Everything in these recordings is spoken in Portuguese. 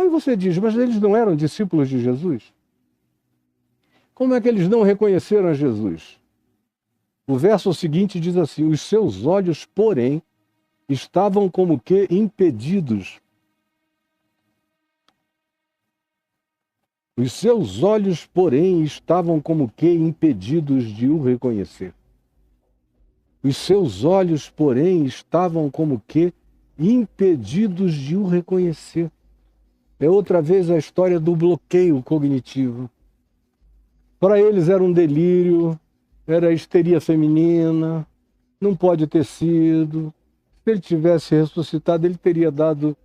Aí você diz, mas eles não eram discípulos de Jesus? Como é que eles não reconheceram a Jesus? O verso seguinte diz assim: os seus olhos, porém, estavam como que impedidos. Os seus olhos, porém, estavam como que impedidos de o reconhecer. Os seus olhos, porém, estavam como que impedidos de o reconhecer. É outra vez a história do bloqueio cognitivo. Para eles era um delírio, era histeria feminina, não pode ter sido. Se ele tivesse ressuscitado, ele teria dado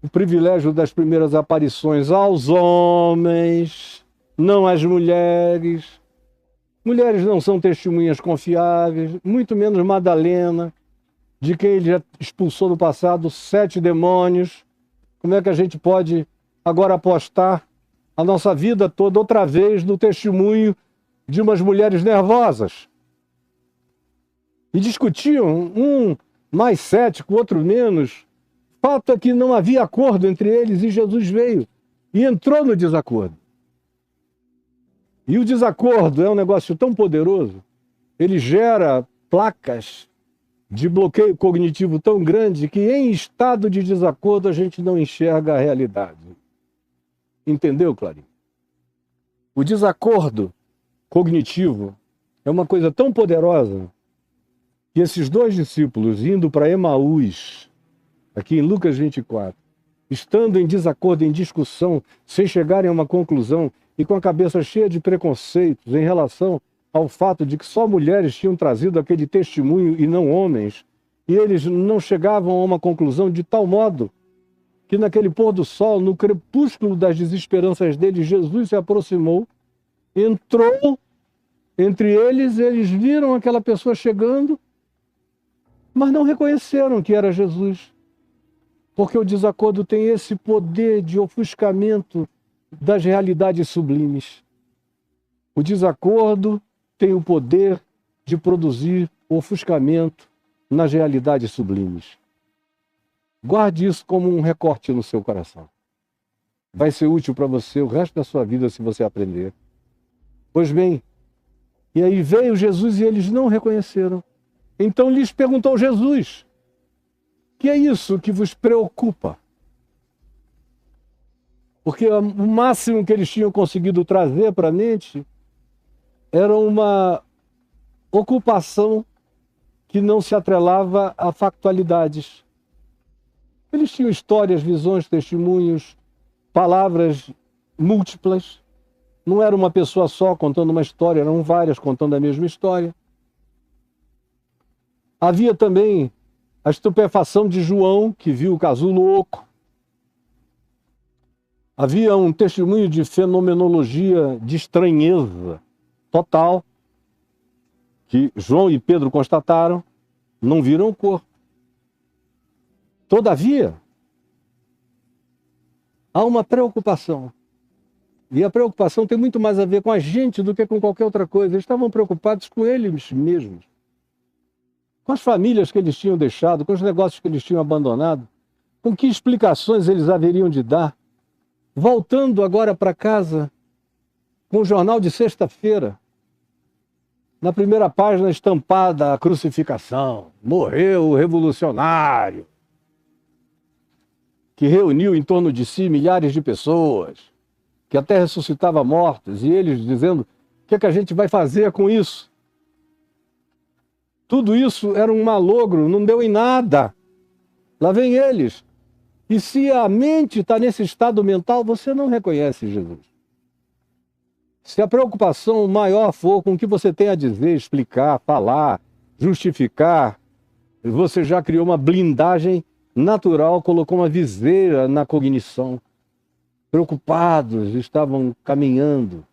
o privilégio das primeiras aparições aos homens, não às mulheres. Mulheres não são testemunhas confiáveis, muito menos Madalena, de quem ele já expulsou no passado 7 demônios. Como é que a gente pode agora apostar a nossa vida toda outra vez no testemunho de umas mulheres nervosas? E discutiam, um mais cético, outro menos. Fato é que não havia acordo entre eles e Jesus veio e entrou no desacordo. E o desacordo é um negócio tão poderoso, ele gera placas de bloqueio cognitivo tão grande que em estado de desacordo a gente não enxerga a realidade. Entendeu, Clarinho? O desacordo cognitivo é uma coisa tão poderosa que esses 2 discípulos indo para Emaús, aqui em Lucas 24, estando em desacordo, em discussão, sem chegarem a uma conclusão e com a cabeça cheia de preconceitos em relação ao fato de que só mulheres tinham trazido aquele testemunho e não homens, e eles não chegavam a uma conclusão de tal modo que naquele pôr do sol, no crepúsculo das desesperanças deles, Jesus se aproximou, entrou entre eles, eles viram aquela pessoa chegando, mas não reconheceram que era Jesus. Porque o desacordo tem esse poder de ofuscamento das realidades sublimes. O desacordo tem o poder de produzir ofuscamento nas realidades sublimes. Guarde isso como um recorte no seu coração. Vai ser útil para você o resto da sua vida se você aprender. Pois bem, e aí veio Jesus e eles não reconheceram. Então lhes perguntou Jesus: que é isso que vos preocupa? Porque o máximo que eles tinham conseguido trazer para a mente era uma ocupação que não se atrelava a factualidades. Eles tinham histórias, visões, testemunhos, palavras múltiplas. Não era uma pessoa só contando uma história, eram várias contando a mesma história. Havia também a estupefação de João, que viu o casulo oco. Havia um testemunho de fenomenologia de estranheza total, que João e Pedro constataram, não viram o corpo. Todavia, há uma preocupação. E a preocupação tem muito mais a ver com a gente do que com qualquer outra coisa. Eles estavam preocupados com eles mesmos, com as famílias que eles tinham deixado, com os negócios que eles tinham abandonado, com que explicações eles haveriam de dar. Voltando agora para casa, com o jornal de sexta-feira, na primeira página estampada a crucificação, morreu o revolucionário, que reuniu em torno de si milhares de pessoas, que até ressuscitava mortos, e eles dizendo, o que é que a gente vai fazer com isso? Tudo isso era um malogro, não deu em nada. Lá vem eles. E se a mente está nesse estado mental, você não reconhece Jesus. Se a preocupação maior for com o que você tem a dizer, explicar, falar, justificar, você já criou uma blindagem natural, colocou uma viseira na cognição. Preocupados, estavam caminhando.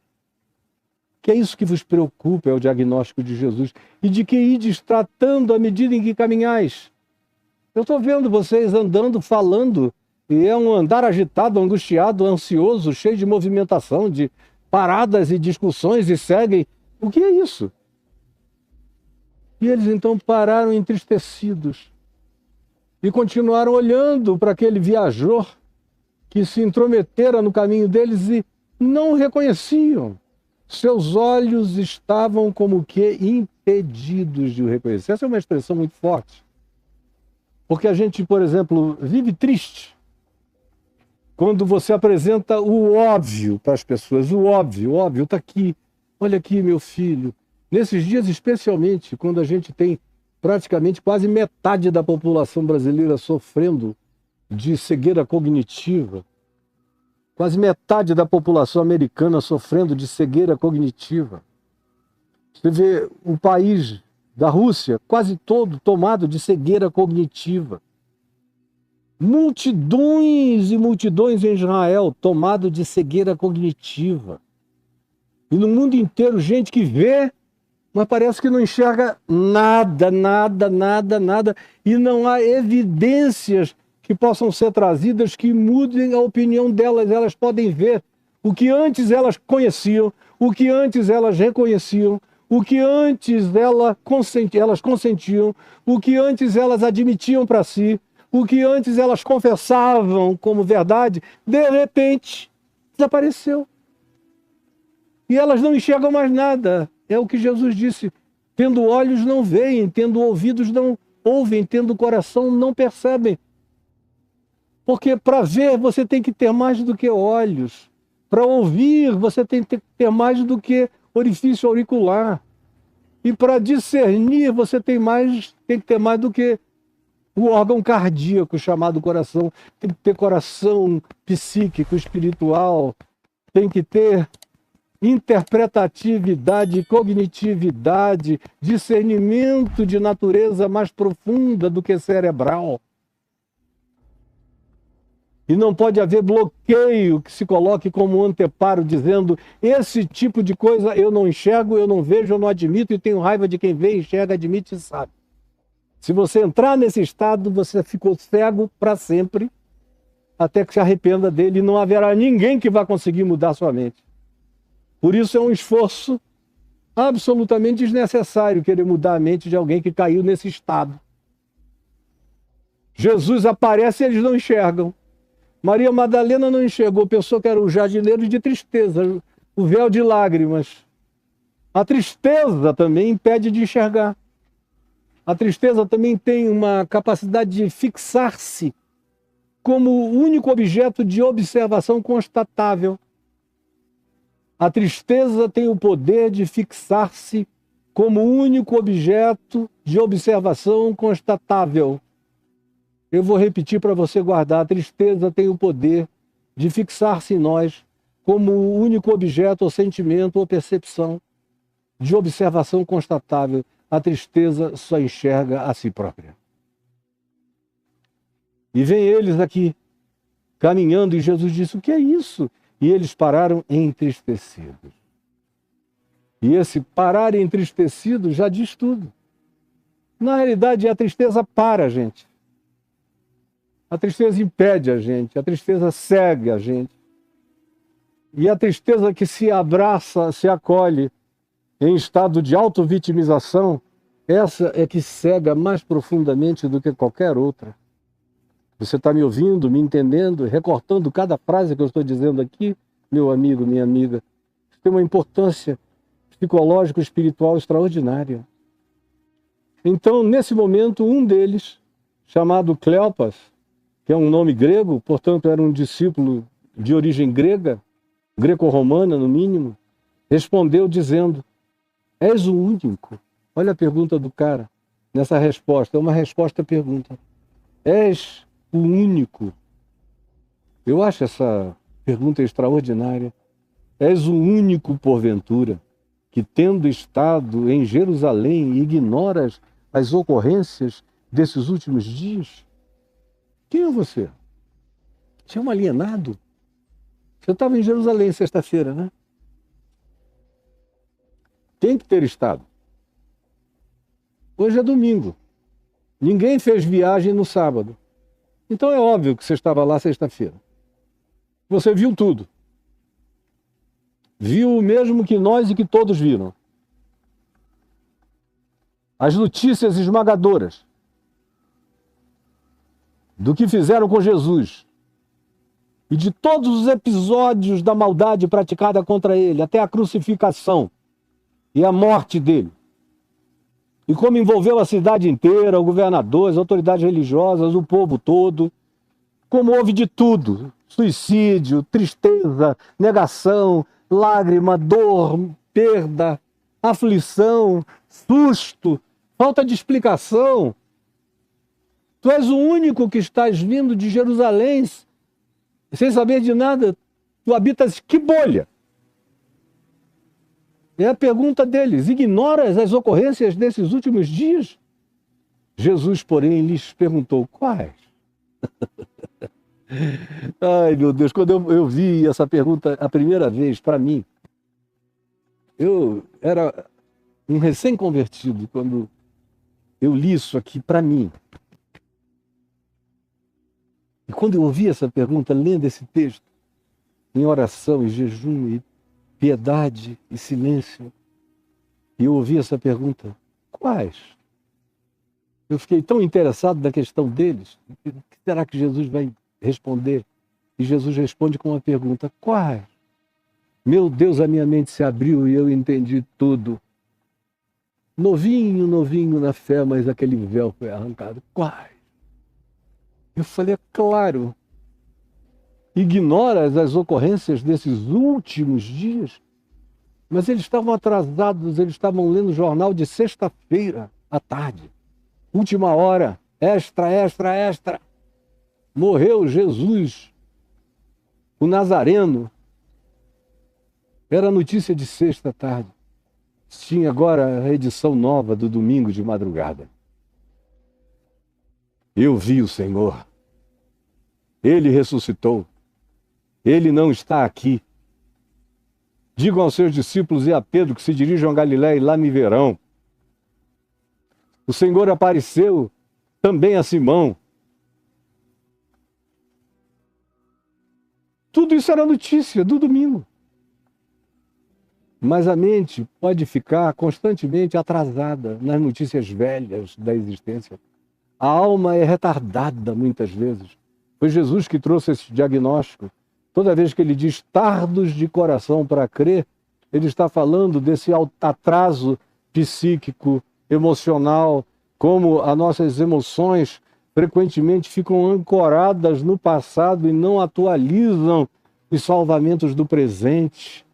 Que é isso que vos preocupa, é o diagnóstico de Jesus. E de que ides tratando à medida em que caminhais. Eu estou vendo vocês andando, falando, e é um andar agitado, angustiado, ansioso, cheio de movimentação, de paradas e discussões, e seguem. O que é isso? E eles então pararam entristecidos e continuaram olhando para aquele viajor que se intrometera no caminho deles e não o reconheciam. Seus olhos estavam como que impedidos de o reconhecer. Essa é uma expressão muito forte. Porque a gente, por exemplo, vive triste quando você apresenta o óbvio para as pessoas. O óbvio está aqui. Olha aqui, meu filho. Nesses dias, especialmente, quando a gente tem praticamente quase metade da população brasileira sofrendo de cegueira cognitiva, quase metade da população americana sofrendo de cegueira cognitiva. Você vê o país da Rússia quase todo tomado de cegueira cognitiva. Multidões e multidões em Israel tomado de cegueira cognitiva. E no mundo inteiro, gente que vê, mas parece que não enxerga nada. E não há evidências que possam ser trazidas que mudem a opinião delas. Elas podem ver o que antes elas conheciam, o que antes elas reconheciam, o que antes elas consentiam, o que antes elas admitiam para si, o que antes elas confessavam como verdade, de repente desapareceu. E elas não enxergam mais nada. É o que Jesus disse: tendo olhos não veem, tendo ouvidos não ouvem, tendo coração não percebem. Porque para ver você tem que ter mais do que olhos. Para ouvir você tem que ter mais do que orifício auricular. E para discernir você tem que ter mais do que o órgão cardíaco chamado coração. Tem que ter coração psíquico, espiritual. Tem que ter interpretatividade, cognitividade, discernimento de natureza mais profunda do que cerebral. E não pode haver bloqueio que se coloque como anteparo, dizendo: esse tipo de coisa eu não enxergo, eu não vejo, eu não admito, e tenho raiva de quem vê, enxerga, admite e sabe. Se você entrar nesse estado, você ficou cego para sempre, até que se arrependa dele, e não haverá ninguém que vá conseguir mudar sua mente. Por isso é um esforço absolutamente desnecessário querer mudar a mente de alguém que caiu nesse estado. Jesus aparece e eles não enxergam. Maria Madalena não enxergou, pensou que era o jardineiro de tristeza, o véu de lágrimas. A tristeza também impede de enxergar. A tristeza também tem uma capacidade de fixar-se como o único objeto de observação constatável. A tristeza tem o poder de fixar-se como o único objeto de observação constatável. Eu vou repetir para você guardar. A tristeza tem o poder de fixar-se em nós como o único objeto ou sentimento ou percepção de observação constatável. A tristeza só enxerga a si própria. E vem eles aqui, caminhando, e Jesus disse: o que é isso? E eles pararam entristecidos. E esse parar entristecido já diz tudo. Na realidade, a tristeza para a gente. A tristeza impede a gente, a tristeza cega a gente. E a tristeza que se abraça, se acolhe em estado de autovitimização, essa é que cega mais profundamente do que qualquer outra. Você está me ouvindo, me entendendo, recortando cada frase que eu estou dizendo aqui, meu amigo, minha amiga. Isso tem uma importância psicológica e espiritual extraordinária. Então, nesse momento, um deles, chamado Cleopas, que é um nome grego, portanto era um discípulo de origem grega, greco-romana no mínimo, respondeu dizendo: és o único. Olha a pergunta do cara nessa resposta, é uma resposta à pergunta. És o único. Eu acho essa pergunta extraordinária. És o único, porventura, que tendo estado em Jerusalém ignoras as ocorrências desses últimos dias? Quem é você? Você é um alienado? Você estava em Jerusalém sexta-feira, né? Tem que ter estado. Hoje é domingo. Ninguém fez viagem no sábado. Então é óbvio que você estava lá sexta-feira. Você viu tudo. Viu o mesmo que nós e que todos viram. As notícias esmagadoras do que fizeram com Jesus e de todos os episódios da maldade praticada contra ele, até a crucificação e a morte dele. E como envolveu a cidade inteira, o governador, as autoridades religiosas, o povo todo, como houve de tudo: suicídio, tristeza, negação, lágrima, dor, perda, aflição, susto, falta de explicação. Tu és o único que estás vindo de Jerusalém sem saber de nada. Tu habitas que bolha? É a pergunta deles. Ignoras as ocorrências desses últimos dias? Jesus, porém, lhes perguntou: quais? Ai, meu Deus, quando eu vi essa pergunta a primeira vez, para mim, eu era um recém-convertido quando eu li isso aqui para mim. E quando eu ouvi essa pergunta, lendo esse texto, em oração e jejum e piedade e silêncio, e eu ouvi essa pergunta: quais? Eu fiquei tão interessado na questão deles. O que será que Jesus vai responder? E Jesus responde com uma pergunta: quais? Meu Deus, a minha mente se abriu e eu entendi tudo. Novinho, novinho na fé, mas aquele véu foi arrancado. Quais? Eu falei: é claro. Ignoras as ocorrências desses últimos dias? Mas eles estavam atrasados, eles estavam lendo o jornal de sexta-feira à tarde. Última hora, extra, extra, extra. Morreu Jesus, o Nazareno. Era notícia de sexta à tarde. Tinha agora a edição nova do domingo de madrugada. Eu vi o Senhor. Ele ressuscitou. Ele não está aqui. Digam aos seus discípulos e a Pedro que se dirijam a Galiléia e lá me verão. O Senhor apareceu também a Simão. Tudo isso era notícia do domingo. Mas a mente pode ficar constantemente atrasada nas notícias velhas da existência. A alma é retardada muitas vezes. Foi Jesus que trouxe esse diagnóstico. Toda vez que ele diz tardos de coração para crer, ele está falando desse atraso psíquico, emocional, como as nossas emoções frequentemente ficam ancoradas no passado e não atualizam os salvamentos do presente.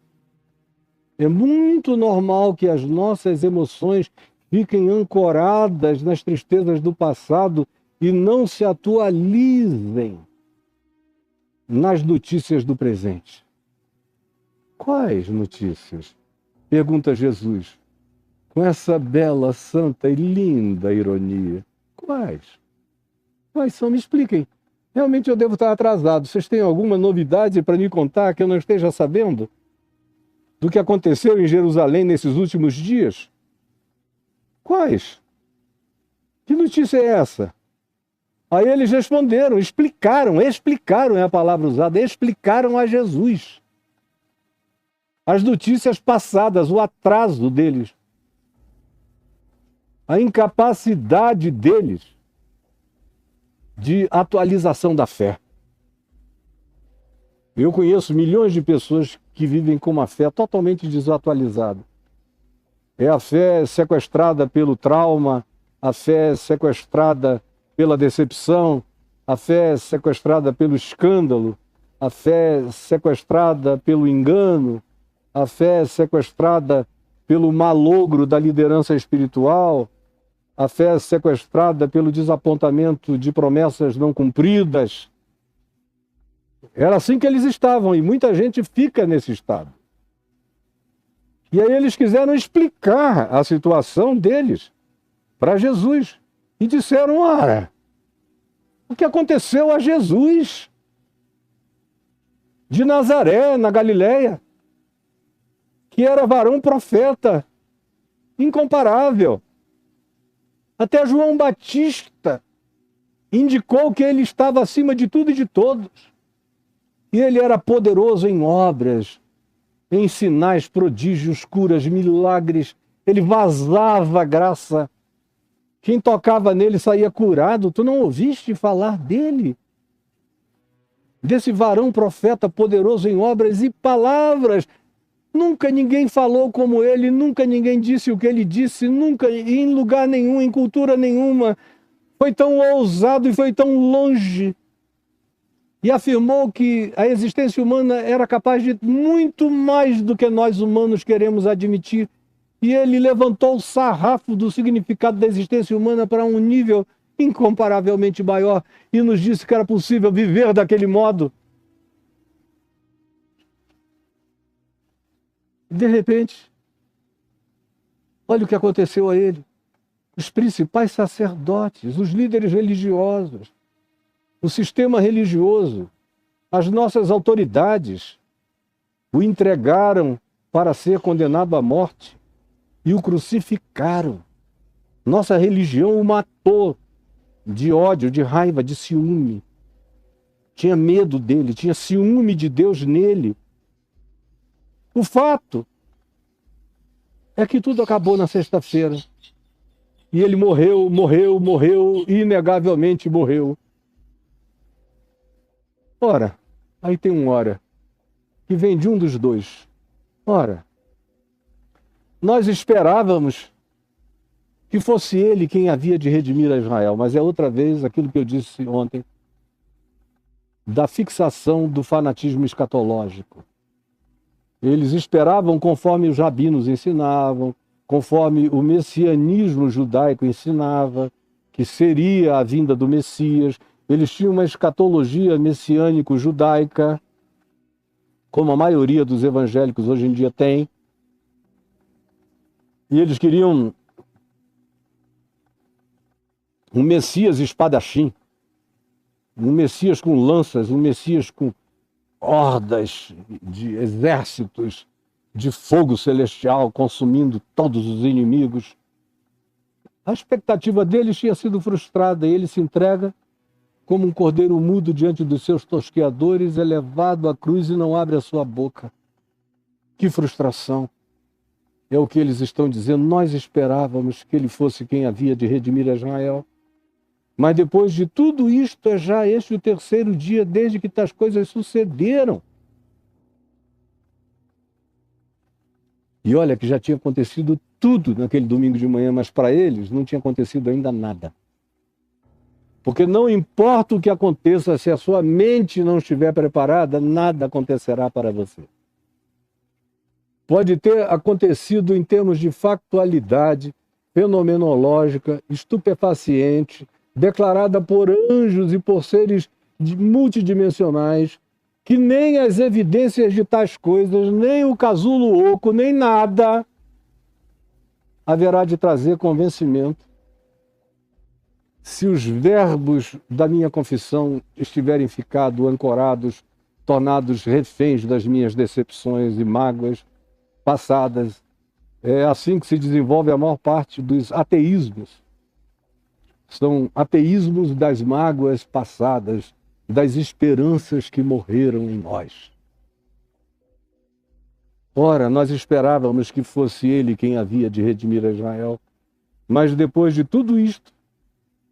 É muito normal que as nossas emoções fiquem ancoradas nas tristezas do passado e não se atualizem nas notícias do presente. Quais notícias? Pergunta Jesus, com essa bela, santa e linda ironia. Quais? Quais são? Me expliquem. Realmente eu devo estar atrasado. Vocês têm alguma novidade para me contar que eu não esteja sabendo? Do que aconteceu em Jerusalém nesses últimos dias? Quais? Que notícia é essa? Aí eles responderam, explicaram é a palavra usada, explicaram a Jesus as notícias passadas, o atraso deles, a incapacidade deles de atualização da fé. Eu conheço milhões de pessoas que vivem com uma fé totalmente desatualizada. É a fé sequestrada pelo trauma, a fé sequestrada pela decepção, a fé sequestrada pelo escândalo, a fé sequestrada pelo engano, a fé sequestrada pelo malogro da liderança espiritual, a fé sequestrada pelo desapontamento de promessas não cumpridas. Era assim que eles estavam, e muita gente fica nesse estado. E aí eles quiseram explicar a situação deles para Jesus. E disseram: ora, o que aconteceu a Jesus de Nazaré, na Galiléia, que era varão profeta, incomparável. Até João Batista indicou que ele estava acima de tudo e de todos. E ele era poderoso em obras, em sinais, prodígios, curas, milagres. Ele vazava graça. Quem tocava nele saía curado. Tu não ouviste falar dele? desse varão profeta poderoso em obras e palavras. Nunca ninguém falou como ele, nunca ninguém disse o que ele disse, nunca, em lugar nenhum, em cultura nenhuma, foi tão ousado e foi tão longe. E afirmou que a existência humana era capaz de muito mais do que nós humanos queremos admitir. E ele levantou o sarrafo do significado da existência humana para um nível incomparavelmente maior e nos disse que era possível viver daquele modo. De repente, olha o que aconteceu a ele. Os principais sacerdotes, os líderes religiosos, o sistema religioso, as nossas autoridades o entregaram para ser condenado à morte e o crucificaram. Nossa religião o matou de ódio, de raiva, de ciúme. Tinha medo dele, tinha ciúme de Deus nele. O fato é que tudo acabou na sexta-feira. E ele morreu, inegavelmente morreu. Ora, aí tem um ora, que vem de um dos dois. Ora, nós esperávamos que fosse ele quem havia de redimir a Israel, mas é outra vez aquilo que eu disse ontem, da fixação do fanatismo escatológico. Eles esperavam conforme os rabinos ensinavam, conforme o messianismo judaico ensinava, que seria a vinda do Messias. Eles tinham uma escatologia messiânico-judaica, como a maioria dos evangélicos hoje em dia tem. E eles queriam um Messias espadachim, um Messias com lanças, um Messias com hordas de exércitos de fogo celestial consumindo todos os inimigos. A expectativa deles tinha sido frustrada e ele se entrega como um cordeiro mudo diante dos seus tosqueadores, é levado à cruz e não abre a sua boca. Que frustração! É o que eles estão dizendo. Nós esperávamos que ele fosse quem havia de redimir Israel. Mas depois de tudo isto, é já este o terceiro dia desde que tais coisas sucederam. E olha que já tinha acontecido tudo naquele domingo de manhã, mas para eles não tinha acontecido ainda nada. Porque não importa o que aconteça, se a sua mente não estiver preparada, nada acontecerá para você. Pode ter acontecido em termos de factualidade, fenomenológica, estupefaciente, declarada por anjos e por seres multidimensionais, que nem as evidências de tais coisas, nem o casulo oco, nem nada haverá de trazer convencimento se os verbos da minha confissão estiverem ficado ancorados, tornados reféns das minhas decepções e mágoas passadas. É assim que se desenvolve a maior parte dos ateísmos. São ateísmos das mágoas passadas, das esperanças que morreram em nós. Ora, nós esperávamos que fosse ele quem havia de redimir a Israel, mas depois de tudo isto,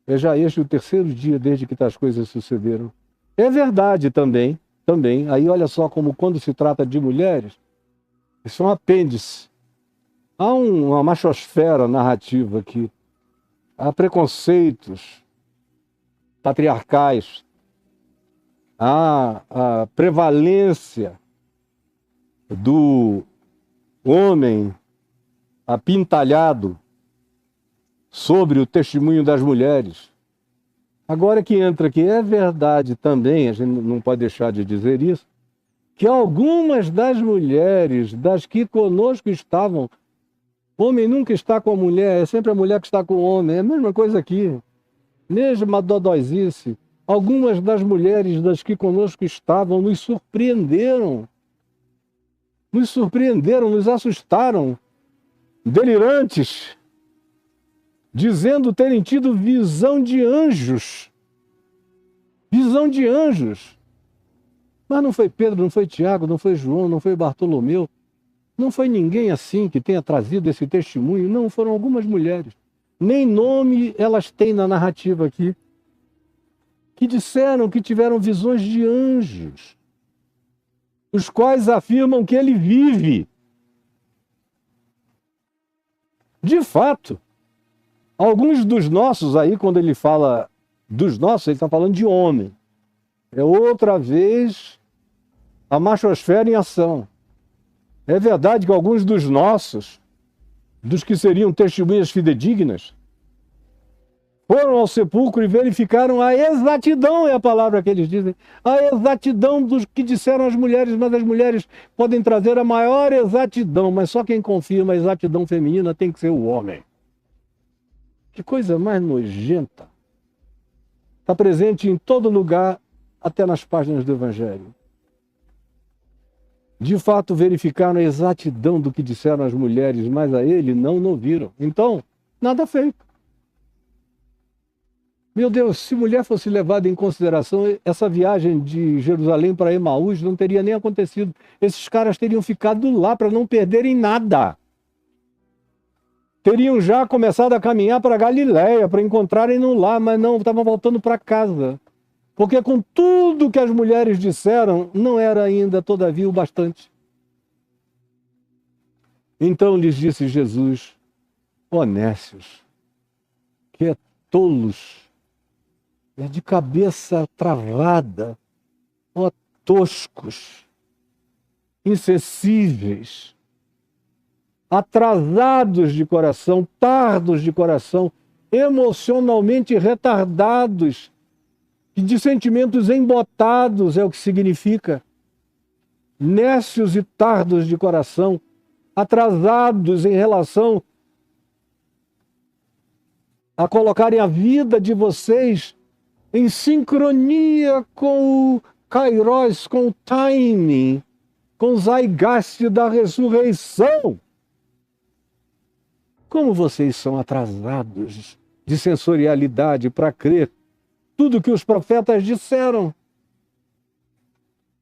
é já este o terceiro dia desde que tais coisas sucederam. É verdade também, aí olha só como quando se trata de mulheres, isso é um apêndice. Há uma machosfera narrativa aqui. Há preconceitos patriarcais. Há a prevalência do homem apintalhado sobre o testemunho das mulheres. Agora que entra aqui, é verdade também, a gente não pode deixar de dizer isso, que algumas das mulheres, das que conosco estavam, homem nunca está com a mulher, é sempre a mulher que está com o homem, é a mesma coisa aqui. Mesma dodóizice. Algumas das mulheres das que conosco estavam nos surpreenderam, nos assustaram, delirantes, dizendo terem tido visão de anjos. Visão de anjos. Mas não foi Pedro, não foi Tiago, não foi João, não foi Bartolomeu. Não foi ninguém assim que tenha trazido esse testemunho. Não, foram algumas mulheres. Nem nome elas têm na narrativa aqui. que disseram que tiveram visões de anjos, os quais afirmam que ele vive. De fato, alguns dos nossos aí, quando ele fala dos nossos, ele está falando de homem. É outra vez a machosfera em ação. É verdade que alguns dos nossos, dos que seriam testemunhas fidedignas, foram ao sepulcro e verificaram a exatidão, é a palavra que eles dizem, a exatidão dos que disseram as mulheres, mas as mulheres podem trazer a maior exatidão, mas só quem confirma a exatidão feminina tem que ser o homem. Que coisa mais nojenta. Está presente em todo lugar, até nas páginas do Evangelho. De fato, verificaram a exatidão do que disseram as mulheres, mas a ele não ouviram. Então, nada feito. Meu Deus, se mulher fosse levada em consideração, essa viagem de Jerusalém para Emaús não teria nem acontecido. Esses caras teriam ficado lá para não perderem nada. Teriam já começado a caminhar para Galiléia, para encontrarem-no lá, mas não, estavam voltando para casa. Porque com tudo que as mulheres disseram, não era ainda, todavia, o bastante. Então lhes disse Jesus, ó nécios, que é tolos, é de cabeça travada, ó toscos, insensíveis, atrasados de coração, tardos de coração, emocionalmente retardados, de sentimentos embotados é o que significa. Nécios e tardos de coração, atrasados em relação a colocarem a vida de vocês em sincronia com o kairos, com o timing, com o zeitgeist da ressurreição. Como vocês são atrasados de sensorialidade para crer tudo que os profetas disseram.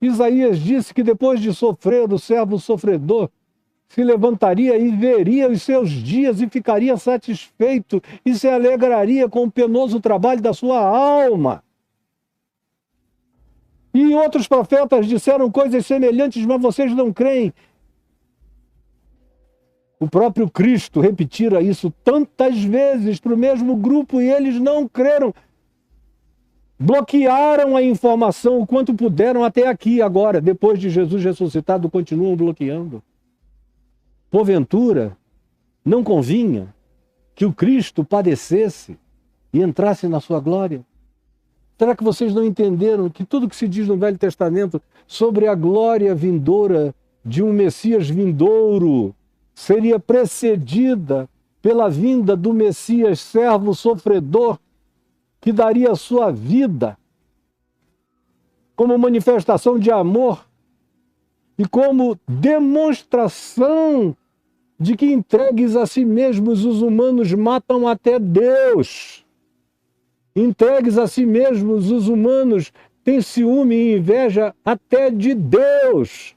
Isaías disse que depois de sofrer, o servo sofredor se levantaria e veria os seus dias e ficaria satisfeito e se alegraria com o penoso trabalho da sua alma. E outros profetas disseram coisas semelhantes, mas vocês não creem. O próprio Cristo repetira isso tantas vezes para o mesmo grupo e eles não creram. Bloquearam a informação o quanto puderam até aqui agora, depois de Jesus ressuscitado, continuam bloqueando. Porventura, não convinha que o Cristo padecesse e entrasse na sua glória? Será que vocês não entenderam que tudo que se diz no Velho Testamento sobre a glória vindoura de um Messias vindouro seria precedida pela vinda do Messias servo sofredor, que daria a sua vida como manifestação de amor e como demonstração de que entregues a si mesmos os humanos matam até Deus. Entregues a si mesmos os humanos têm ciúme e inveja até de Deus.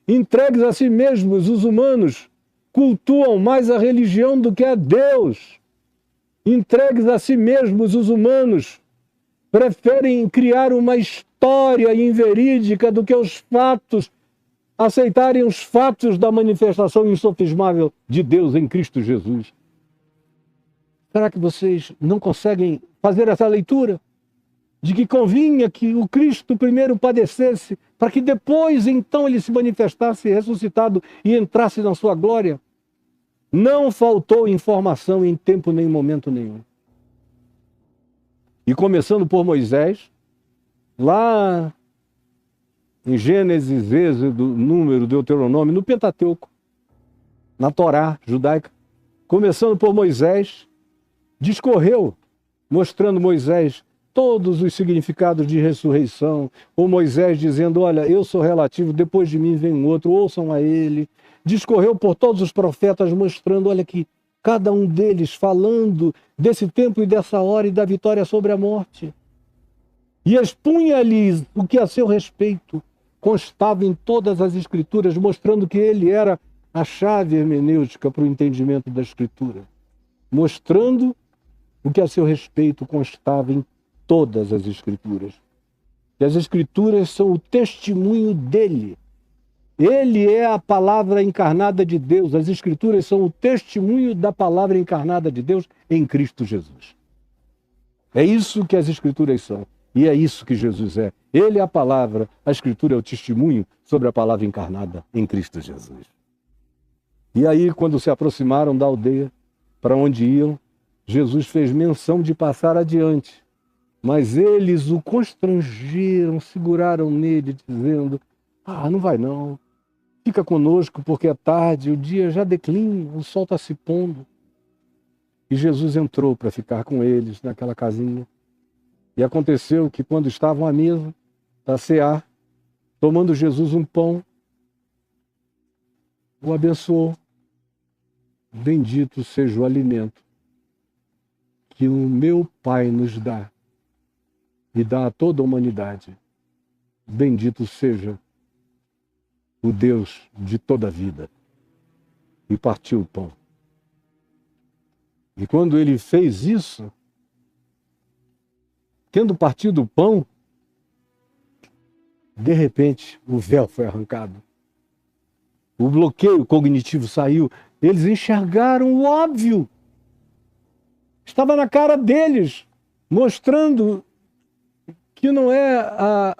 Entregues a si mesmos os humanos cultuam mais a religião do que a Deus. Entregues a si mesmos, os humanos preferem criar uma história inverídica do que os fatos, aceitarem os fatos da manifestação insofismável de Deus em Cristo Jesus. Será que vocês não conseguem fazer essa leitura? De que convinha que o Cristo primeiro padecesse, para que depois, então, ele se manifestasse ressuscitado e entrasse na sua glória? Não faltou informação em tempo nem momento nenhum. E começando por Moisés, lá em Gênesis, Êxodo, Número, Deuteronômio, no Pentateuco, na Torá judaica, começando por Moisés, discorreu, mostrando Moisés todos os significados de ressurreição, ou Moisés dizendo, olha, eu sou relativo, depois de mim vem um outro, ouçam a ele. Discorreu por todos os profetas, mostrando, olha aqui, cada um deles falando desse tempo e dessa hora e da vitória sobre a morte. E expunha-lhes o que a seu respeito constava em todas as Escrituras, mostrando que ele era a chave hermenêutica para o entendimento da Escritura. Mostrando o que a seu respeito constava em todas as Escrituras. E as Escrituras são o testemunho dele. Ele é a palavra encarnada de Deus. As Escrituras são o testemunho da palavra encarnada de Deus em Cristo Jesus. É isso que as Escrituras são. E é isso que Jesus é. Ele é a palavra, a Escritura é o testemunho sobre a palavra encarnada em Cristo Jesus. E aí, quando se aproximaram da aldeia para onde iam, Jesus fez menção de passar adiante. Mas eles o constrangeram, seguraram nele, dizendo: não vai não. Fica conosco, porque é tarde, o dia já declina, o sol está se pondo. E Jesus entrou para ficar com eles naquela casinha. E aconteceu que quando estavam à mesa, para cear, tomando Jesus um pão, o abençoou. Bendito seja o alimento que o meu Pai nos dá e dá a toda a humanidade. Bendito seja o Deus de toda a vida. E partiu o pão. E quando ele fez isso, tendo partido o pão, de repente o véu foi arrancado. O bloqueio cognitivo saiu. Eles enxergaram o óbvio. Estava na cara deles, mostrando que não é a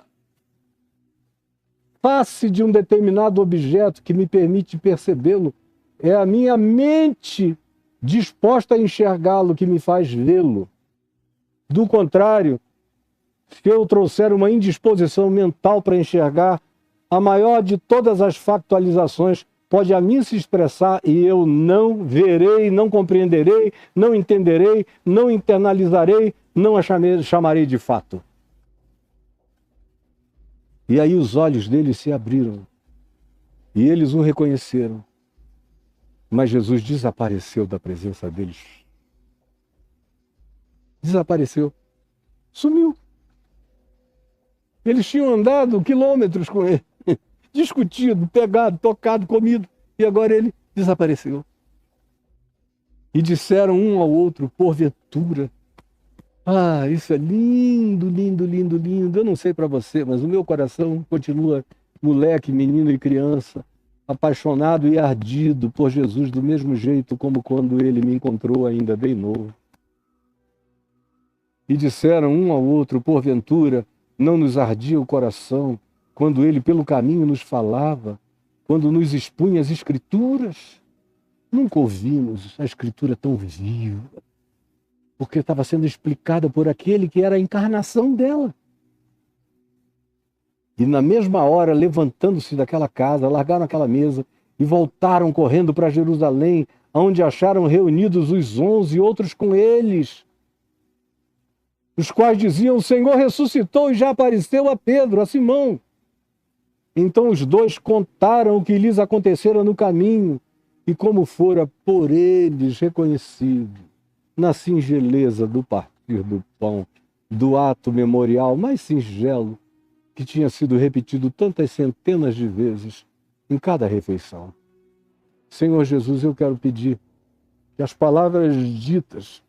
face de um determinado objeto que me permite percebê-lo, é a minha mente disposta a enxergá-lo que me faz vê-lo. Do contrário, se eu trouxer uma indisposição mental para enxergar, a maior de todas as factualizações pode a mim se expressar e eu não verei, não compreenderei, não entenderei, não internalizarei, não a chamarei de fato. E aí os olhos deles se abriram e eles o reconheceram. Mas Jesus desapareceu da presença deles. Desapareceu. Sumiu. Eles tinham andado quilômetros com ele, discutido, pegado, tocado, comido, e agora ele desapareceu. E disseram um ao outro, porventura, isso é lindo, lindo, lindo, lindo. Eu não sei para você, mas o meu coração continua moleque, menino e criança, apaixonado e ardido por Jesus do mesmo jeito como quando ele me encontrou ainda bem novo. E disseram um ao outro, porventura, não nos ardia o coração quando ele pelo caminho nos falava, quando nos expunha as Escrituras? Nunca ouvimos a Escritura tão viva, porque estava sendo explicada por aquele que era a encarnação dela. E na mesma hora, levantando-se daquela casa, largaram aquela mesa e voltaram correndo para Jerusalém, onde acharam reunidos os 11 e outros com eles, os quais diziam: o Senhor ressuscitou e já apareceu a Pedro, a Simão. Então os dois contaram o que lhes acontecera no caminho e como fora por eles reconhecido na singeleza do partir do pão, do ato memorial mais singelo que tinha sido repetido tantas centenas de vezes em cada refeição. Senhor Jesus, eu quero pedir que as palavras ditas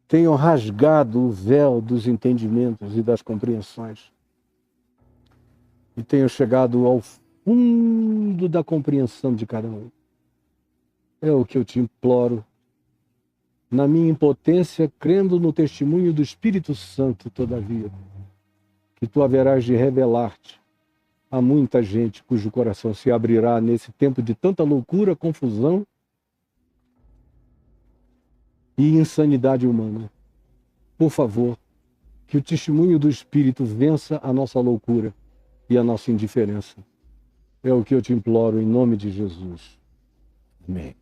tenham rasgado o véu dos entendimentos e das compreensões e tenham chegado ao fundo da compreensão de cada um. É o que eu te imploro, na minha impotência, crendo no testemunho do Espírito Santo, todavia, que tu haverás de revelar-te a muita gente cujo coração se abrirá nesse tempo de tanta loucura, confusão e insanidade humana. Por favor, que o testemunho do Espírito vença a nossa loucura e a nossa indiferença. É o que eu te imploro em nome de Jesus. Amém.